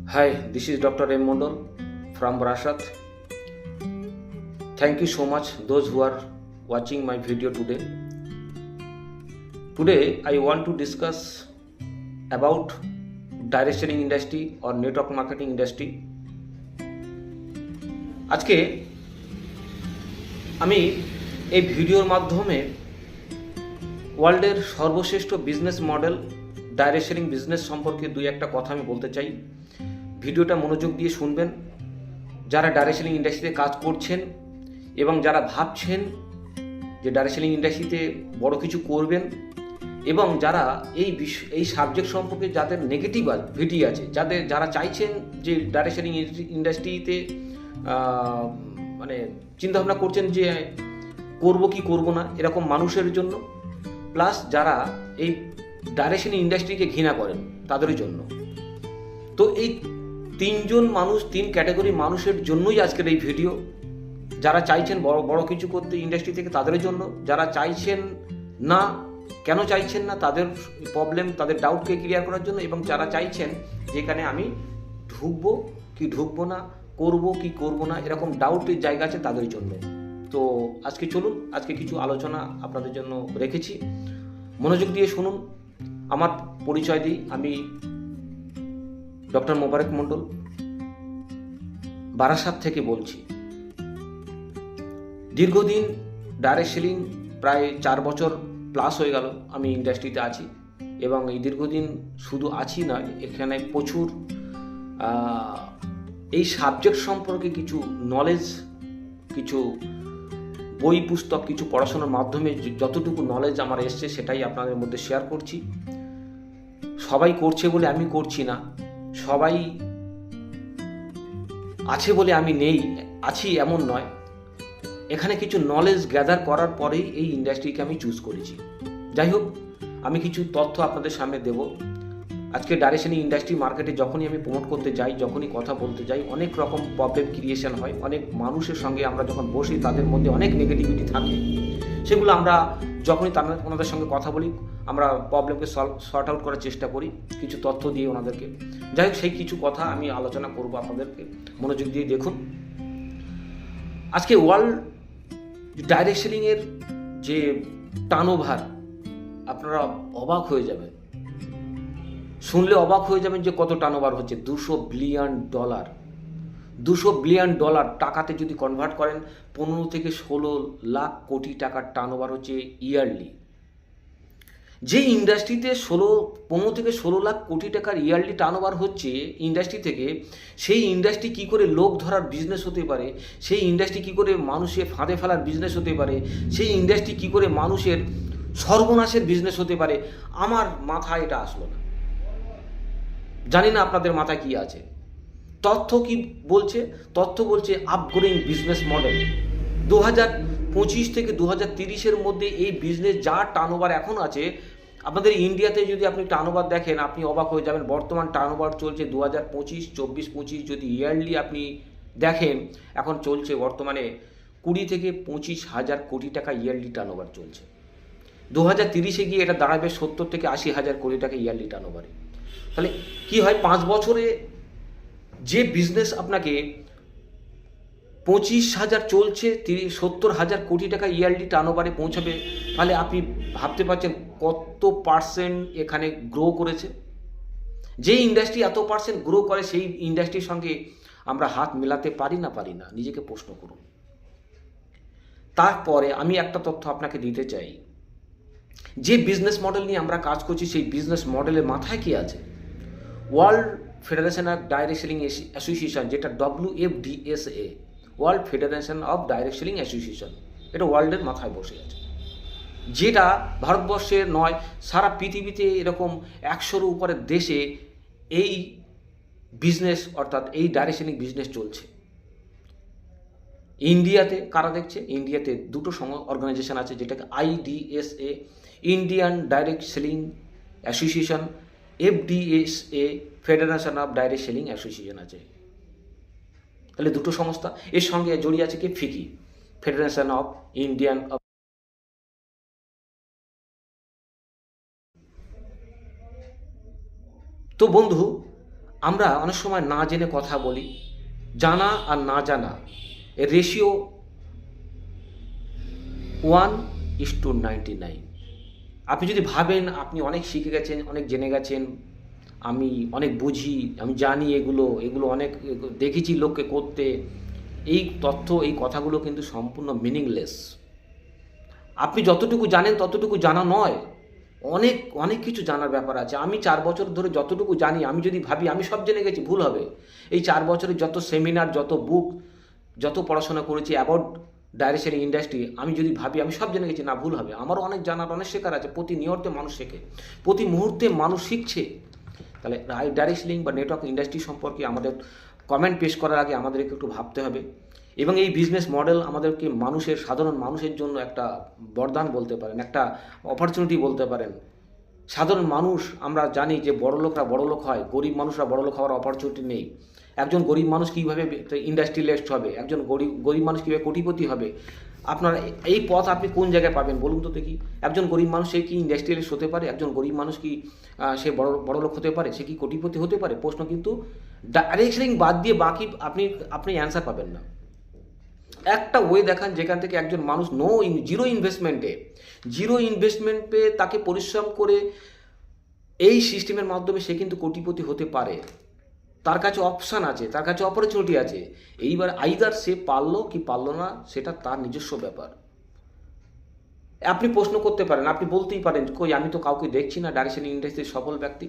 Hi, this is Dr. M. Mondal from Barasat. Thank you so much those who are watching my video today. Today I want to discuss about direct selling industry or network marketing industry. আজকে আমি এই ভিডিওর মাধ্যমে ওয়ার্ল্ডের সর্বশ্রেষ্ঠ business model direct selling business সম্পর্কে দুই একটা কথা আমি বলতে চাই। ভিডিওটা মনোযোগ দিয়ে শুনবেন। যারা ডাইরেক্ট সেলিং ইন্ডাস্ট্রিতে কাজ করছেন এবং যারা ভাবছেন যে ডাইরেক্ট সেলিং ইন্ডাস্ট্রিতে বড় কিছু করবেন এবং যারা এই সাবজেক্ট সম্পর্কে যাদের নেগেটিভিটি আছে, যারা চাইছেন যে ডাইরেক্ট সেলিং ইন্ডাস্ট্রিতে মানে চিন্তাভাবনা করছেন যে করব কি করব না এরকম মানুষের জন্য, প্লাস যারা এই ডাইরেক্ট সেলিং ইন্ডাস্ট্রিকে ঘৃণা করেন তাদের জন্য। তো এই তিন ক্যাটাগরি মানুষের জন্যই আজকের এই ভিডিও। যারা চাইছেন বড় কিছু করতে ইন্ডাস্ট্রি থেকে তাদের জন্য, যারা চাইছেন না, কেন চাইছেন না তাদের প্রবলেম, তাদের ডাউটকে ক্লিয়ার করার জন্য, এবং যারা চাইছেন যেখানে আমি ঢুকবো কি ঢুকবো না, করব কি করব না এরকম ডাউটের জায়গা আছে তাদের জন্য। তো আজকে চলুন, আজকে কিছু আলোচনা আপনাদের জন্য রেখেছি, মনোযোগ দিয়ে শুনুন। আমার পরিচয় দিই, আমি ডক্টর মোবারক মণ্ডল বারাসাত থেকে বলছি। দীর্ঘদিন ডাইরেক্ট সেলিং প্রায় 4 বছর প্লাস হয়ে গেল আমি ইন্ডাস্ট্রিতে আছি, এবং এই দীর্ঘদিন শুধু আছি না, এখানে প্রচুর এই সাবজেক্ট সম্পর্কে কিছু নলেজ, কিছু বই পুস্তক, কিছু পড়াশোনার মাধ্যমে যতটুকু নলেজ আমার এসছে সেটাই আপনাদের মধ্যে শেয়ার করছি। সবাই করছে বলে আমি করছি না, সবাই আছে বলে আমি আছি এমন নয়। এখানে কিছু নলেজ গ্যাদার করার পরেই এই ইন্ডাস্ট্রিকে আমি চুজ করেছি। যাই হোক, আমি কিছু তথ্য আপনাদের সামনে দেব। আজকে ডাইরেক্ট সেলিং ইন্ডাস্ট্রি মার্কেটে যখনই আমি প্রমোট করতে যাই, যখনই কথা বলতে যাই, অনেক রকম প্রবলেম ক্রিয়েশন হয়। অনেক মানুষের সঙ্গে আমরা যখন বসি তাদের মধ্যে অনেক নেগেটিভিটি থাকে, সেগুলো আমরা যখনই ওনাদের সঙ্গে কথা বলি আমরা প্রবলেমকে সর্ট আউট করার চেষ্টা করি কিছু তথ্য দিয়ে ওনাদেরকে। যাই হোক, সেই কিছু কথা আমি আলোচনা করব আপনাদেরকে, মনোযোগ দিয়ে দেখুন। আজকে ওয়ার্ল্ড ডাইরেক্ট সেলিংয়ের যে টার্নওভার, আপনারা অবাক হয়ে যাবেন, শুনলে অবাক হয়ে যাবেন যে কত টার্নওভার হচ্ছে। $200 বিলিয়ন। $200 বিলিয়ন টাকাতে যদি কনভার্ট করেন 15 থেকে 16 লাখ কোটি টাকার টার্নওভার হচ্ছে ইয়ারলি। যে ইন্ডাস্ট্রিতে 15 থেকে 16 লাখ কোটি টাকার ইয়ারলি টার্নওভার হচ্ছে ইন্ডাস্ট্রি থেকে, সেই ইন্ডাস্ট্রি কী করে লোক ধরার বিজনেস হতে পারে, সেই ইন্ডাস্ট্রি কী করে মানুষের ফাঁদে ফেলার বিজনেস হতে পারে, সেই ইন্ডাস্ট্রি কী করে মানুষের সর্বনাশের বিজনেস হতে পারে, আমার মাথায় এটা আসলো না। জানি না আপনাদের মাথায় কি আছে। তথ্য কি বলছে? তথ্য বলছে আপগ্রেডিং বিজনেস মডেল। 2025 থেকে 2030-এর মধ্যে এই বিজনেস যা টার্নওভার এখন আছে, আপনাদের ইন্ডিয়াতে যদি আপনি টার্নওভার দেখেন আপনি অবাক হয়ে যাবেন। বর্তমান টার্নওভার চলছে 2024-25 যদি ইয়ারলি আপনি দেখেন, এখন চলছে বর্তমানে 20 থেকে 25 হাজার কোটি টাকা ইয়ারলি টার্নওভার চলছে। 2030-এ গিয়ে এটা দাঁড়াবে 70 থেকে 80 হাজার কোটি টাকা ইয়ারলি টার্নওভারে। তাহলে কি হয়, 5 বছরে যে বিজনেস আপনাকে 25,000 চলছে 70 হাজার কোটি টাকা ইয়ারলি টার্নওভারে পৌঁছাবে, তাহলে আপনি ভাবতে পারছেন কত পার্সেন্ট এখানে গ্রো করেছে। যে ইন্ডাস্ট্রি এত পার্সেন্ট গ্রো করে সেই ইন্ডাস্ট্রির সঙ্গে আমরা হাত মেলাতে পারি না, নিজেকে প্রশ্ন করুন। তারপরে আমি একটা তথ্য আপনাকে দিতে চাই, যে বিজনেস মডেল নিয়ে আমরা কাজ করছি সেই বিজনেস মডেলের মাথায় কি আছে। World federation of direct selling association, যেটা WFDSA, world federation of direct selling association, এটা ওয়ার্ল্ডের মাথায় বসে আছে। যেটা ভারতবর্ষের নয়, সারা পৃথিবীতে এরকম 100-এর উপরে দেশে এই বিজনেস অর্থাৎ এই ডাইরেক্ট সেলিং বিজনেস চলছে। ইন্ডিয়াতে কারা দেখছে? ইন্ডিয়াতে দুটো অর্গানাইজেশন আছে, যেটাকে IDSA, Indian direct selling association, FDSA, federation of direct selling association আছে। তাহলে দুটো সংস্থা, এর সঙ্গে জড়িয়ে আছে কি? ফিকি, ফেডারেশন অফ ইন্ডিয়ান। তো বন্ধু, আমরা অনেক সময় না জেনে কথা বলি, জানা আর না জানা এর রেশিও 1:99। আপনি যদি ভাবেন আপনি অনেক শিখে গেছেন, অনেক জেনে গেছেন, আমি অনেক বুঝি, আমি জানি, এগুলো অনেক দেখেছি লোককে করতে, এই তথ্য, এই কথাগুলো কিন্তু সম্পূর্ণ মিনিংলেস। আপনি যতটুকু জানেন ততটুকু জানা নয়, অনেক অনেক কিছু জানার ব্যাপার আছে। আমি 4 বছর ধরে যতটুকু জানি, আমি যদি ভাবি আমি সব জেনে গেছি, ভুল হবে। এই 4 বছরে যত সেমিনার, যত বুক, যত পড়াশোনা করেছি অ্যাবাউট ডাইরেকশন ইন্ডাস্ট্রি, আমি যদি ভাবি আমি সব জেনে গেছি, না, ভুল হবে। আমারও অনেক জানার, অনেক শেখার আছে। প্রতিনিয়ত মানুষ শেখে, প্রতি মুহূর্তে মানুষ শিখছে। তাহলে ডাইরেক্ট লিঙ্ক বা নেটওয়ার্ক ইন্ডাস্ট্রি সম্পর্কে আমাদের কমেন্ট পেশ করার আগে আমাদেরকে একটু ভাবতে হবে। এবং এই বিজনেস মডেল আমাদেরকে মানুষের, সাধারণ মানুষের জন্য একটা বরদান বলতে পারেন, একটা অপরচুনিটি বলতে পারেন। সাধারণ মানুষ, আমরা জানি যে বড়লোকরা বড়লোক হয়, গরিব মানুষরা বড়লোক হওয়ার অপরচুনিটি নেই। একজন গরিব মানুষ কীভাবে ইন্ডাস্ট্রিয়ালিস্ট হবে, একজন গরিব মানুষ কীভাবে কোটিপতি হবে, আপনার এই পথ আপনি কোন জায়গায় পাবেন বলুন তো দেখি। একজন গরিব মানুষ সে কি ইন্ডাস্ট্রিয়ালিস্ট হতে পারে? একজন গরিব মানুষ কি সে বড়লোক হতে পারে? সে কি কোটিপতি হতে পারে? প্রশ্ন কিন্তু ডাইরেক্ট লিঙ্ক বাদ দিয়ে বাকি আপনি অ্যান্সার পাবেন না। একটা ওয়ে দেখান যেখান থেকে একজন মানুষ জিরো ইনভেস্টমেন্টে তাকে পরিশ্রম করে এই সিস্টেমের মাধ্যমে সে কিন্তু কোটিপতি হতে পারে। তার কাছে অপশান আছে, তার কাছে অপরচুনিটি আছে। এইবার আইদার সে পারলো কি পারলো না, সেটা তার নিজস্ব ব্যাপার। আপনি প্রশ্ন করতে পারেন, আপনি বলতেই পারেন, কই আমি তো কাউকে দেখছি না ডাইরেকশন ইন্ডাস্ট্রির সফল ব্যক্তি।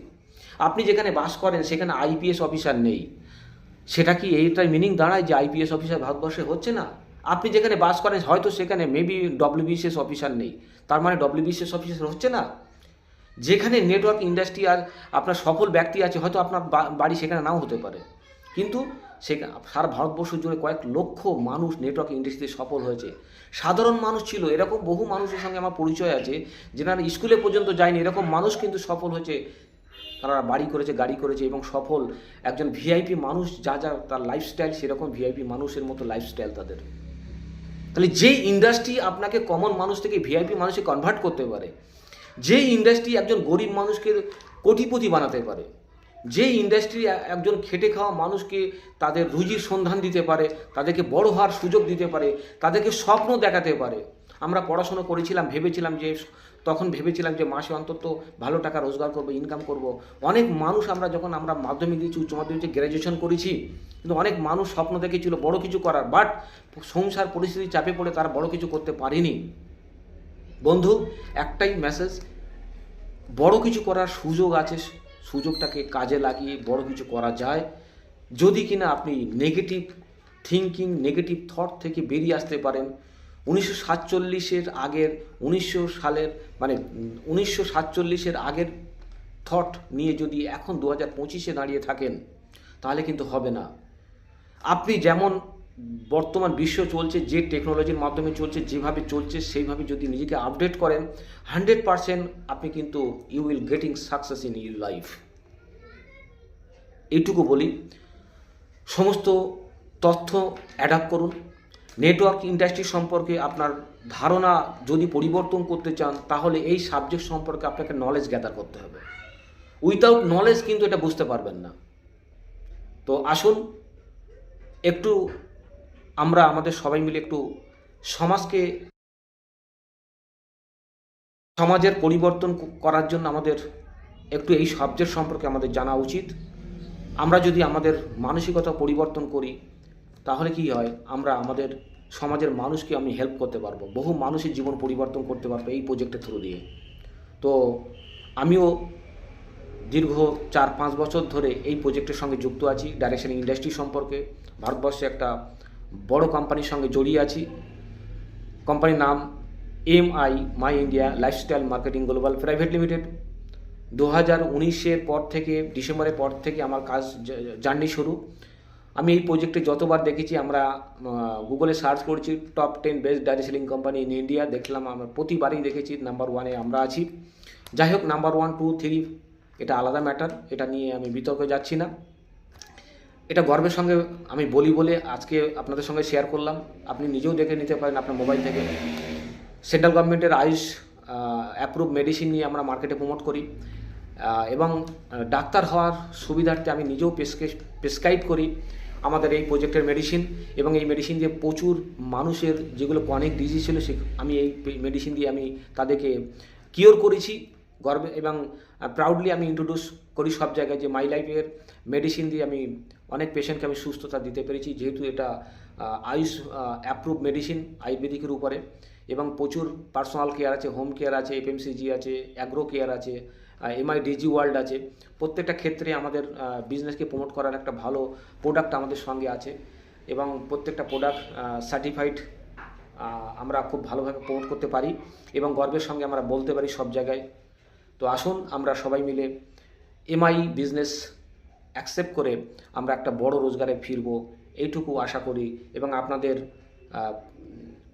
আপনি যেখানে বাস করেন সেখানে আইপিএস অফিসার নেই, সেটা কি এইটাই মিনিং দাঁড়ায় যে আইপিএস অফিসার ভারতবর্ষে হচ্ছে না? আপনি যেখানে বাস করেন হয়তো সেখানে মেবি ডব্লিউবিসিএস অফিসার নেই, তার মানে ডব্লিউবিসিএস অফিসার হচ্ছে না। যেখানে নেটওয়ার্ক ইন্ডাস্ট্রি আর আপনার সফল ব্যক্তি আছে, হয়তো আপনার বাড়ি সেখানে নাও হতে পারে, কিন্তু সেখানে সারা ভারতবর্ষ জুড়ে কয়েক লক্ষ মানুষ নেটওয়ার্ক ইন্ডাস্ট্রিতে সফল হয়েছে। সাধারণ মানুষ ছিল, এরকম বহু মানুষের সঙ্গে আমার পরিচয় আছে যেনারা স্কুলে পর্যন্ত যায়নি, এরকম মানুষ কিন্তু সফল হয়েছে। তারা বাড়ি করেছে, গাড়ি করেছে এবং সফল। একজন ভিআইপি মানুষ যা তার লাইফস্টাইল, সেরকম ভিআইপি মানুষের মতো লাইফস্টাইল তাদের। তাহলে যে ইন্ডাস্ট্রি আপনাকে কমন মানুষ থেকে ভিআইপি মানুষে কনভার্ট করতে পারে, যে ইন্ডাস্ট্রি একজন গরিব মানুষকে কোটিপতি বানাতে পারে, যে ইন্ডাস্ট্রি একজন খেটে খাওয়া মানুষকে তাদের রুজির সন্ধান দিতে পারে, তাদেরকে বড় হওয়ার সুযোগ দিতে পারে, তাদেরকে স্বপ্ন দেখাতে পারে। আমরা পড়াশোনা করেছিলাম, তখন ভেবেছিলাম যে মাসে অন্তত ভালো টাকা রোজগার করবো, ইনকাম করব। অনেক মানুষ আমরা মাধ্যমিক দিয়েছি, উচ্চ মাধ্যমিক দিয়েছি, গ্র্যাজুয়েশন করেছি, কিন্তু অনেক মানুষ স্বপ্ন দেখেছিল বড় কিছু করার, বাট সংসার পরিস্থিতি চাপে পড়ে তারা বড় কিছু করতে পারেনি। বন্ধু, একটাই মেসেজ, বড় কিছু করার সুযোগ আছে, সুযোগটাকে কাজে লাগিয়ে বড় কিছু করা যায় যদি কিনা আপনি নেগেটিভ থিঙ্কিং, নেগেটিভ থট থেকে বেরিয়ে আসতে পারেন। 1947-এর আগের 1947-এর আগের থট নিয়ে যদি এখন 2025-এ দাঁড়িয়ে থাকেন তাহলে কিন্তু হবে না। আপনি যেমন বর্তমান বিশ্ব চলছে, যে টেকনোলজির মাধ্যমে চলছে, যেভাবে চলছে সেইভাবে যদি নিজেকে আপডেট করেন, 100% আপনি কিন্তু you will getting success in your life. এইটুকু বলি, সমস্ত তথ্য অ্যাডাপ্ট করুন। নেটওয়ার্ক ইন্ডাস্ট্রি সম্পর্কে আপনার ধারণা যদি পরিবর্তন করতে চান তাহলে এই সাবজেক্ট সম্পর্কে আপনাকে নলেজ গ্যাদার করতে হবে। উইথাউট নলেজ কিন্তু এটা বুঝতে পারবেন না। তো আসুন একটু আমরা আমাদের সবাই মিলে একটু সমাজের পরিবর্তন করার জন্য আমাদের একটু এই সাবজেক্ট সম্পর্কে আমাদের জানা উচিত। আমরা যদি আমাদের মানসিকতা পরিবর্তন করি তাহলে কি হয়, আমরা আমাদের সমাজের মানুষকে আমি হেল্প করতে পারবো, বহু মানুষের জীবন পরিবর্তন করতে পারবো এই প্রজেক্টের থ্রু দিয়ে। তো আমিও দীর্ঘ 4-5 বছর ধরে এই প্রজেক্টের সঙ্গে যুক্ত আছি। ডাইরেকশন ইন্ডাস্ট্রি সম্পর্কে ভারতবর্ষে একটা বড় কোম্পানির সঙ্গে জড়িয়ে আছি। কোম্পানির নাম my India lifestyle marketing global private limited. 2019-এর পর থেকে, ডিসেম্বরের পর থেকে আমার কাজ জার্নি শুরু। আমি এই প্রজেক্টে যতবার দেখেছি, আমরা গুগলে সার্চ করছি top 10 best direct selling company in India, দেখলাম আমরা প্রতিবারই দেখেছি নাম্বার 1-এ আমরা আছি। যাই হোক, নাম্বার 1, 2, 3 এটা আলাদা ম্যাটার, এটা নিয়ে আমি বিতর্কে যাচ্ছি না। এটা গর্বের সঙ্গে আমি বলি বলে আজকে আপনাদের সঙ্গে শেয়ার করলাম। আপনি নিজেও দেখে নিতে পারেন আপনার মোবাইল থেকে। সেন্ট্রাল গভর্নমেন্টের আয়ুষ অ্যাপ্রুভ মেডিসিন নিয়ে আমরা মার্কেটে প্রমোট করি। এবং ডাক্তার হওয়ার সুবিধার্থে আমি নিজেও প্রেসক্রাইব করি আমাদের এই প্রজেক্টের মেডিসিন, এবং এই মেডিসিন দিয়ে প্রচুর মানুষের যেগুলো অনেক ডিজিজ ছিল আমি এই মেডিসিন দিয়ে আমি তাদেরকে কিওর করেছি গর্বে, এবং প্রাউডলি আমি ইন্ট্রোডিউস করি সব জায়গায় যে মাই লাইফের মেডিসিন দিয়ে আমি অনেক পেশেন্টকে আমি সুস্থতা দিতে পেরেছি, যেহেতু এটা আয়ুষ অ্যাপ্রুভ মেডিসিন আয়ুর্বেদিকের উপরে, এবং প্রচুর পার্সোনাল কেয়ার আছে, হোম কেয়ার আছে, এফএমসিজি আছে, অ্যাগ্রো কেয়ার আছে, এমআইডিজি ওয়ার্ল্ড আছে। প্রত্যেকটা ক্ষেত্রে আমাদের বিজনেসকে প্রমোট করার একটা ভালো প্রোডাক্ট আমাদের সঙ্গে আছে, এবং প্রত্যেকটা প্রোডাক্ট সার্টিফাইড আমরা খুব ভালোভাবে প্রমোট করতে পারি এবং গর্বের সঙ্গে আমরা বলতে পারি সব জায়গায়। তো আসুন আমরা সবাই মিলে এমআই বিজনেস অ্যাকসেপ্ট করে আমরা একটা বড় রোজগারে ফিরবো, এইটুকু আশা করি, এবং আপনাদের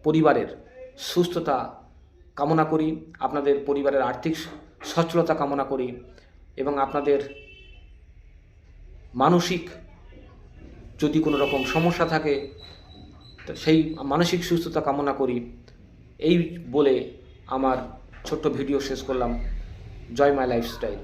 পরিবারের সুস্থতা কামনা করি, আপনাদের পরিবারের আর্থিক সচ্ছলতা কামনা করি, এবং আপনাদের মানসিক যদি কোনো রকম সমস্যা থাকে সেই মানসিক সুস্থতা কামনা করি। এই বলে আমার ছোট্ট ভিডিও শেষ করলাম। জয় মাই লাইফস্টাইল।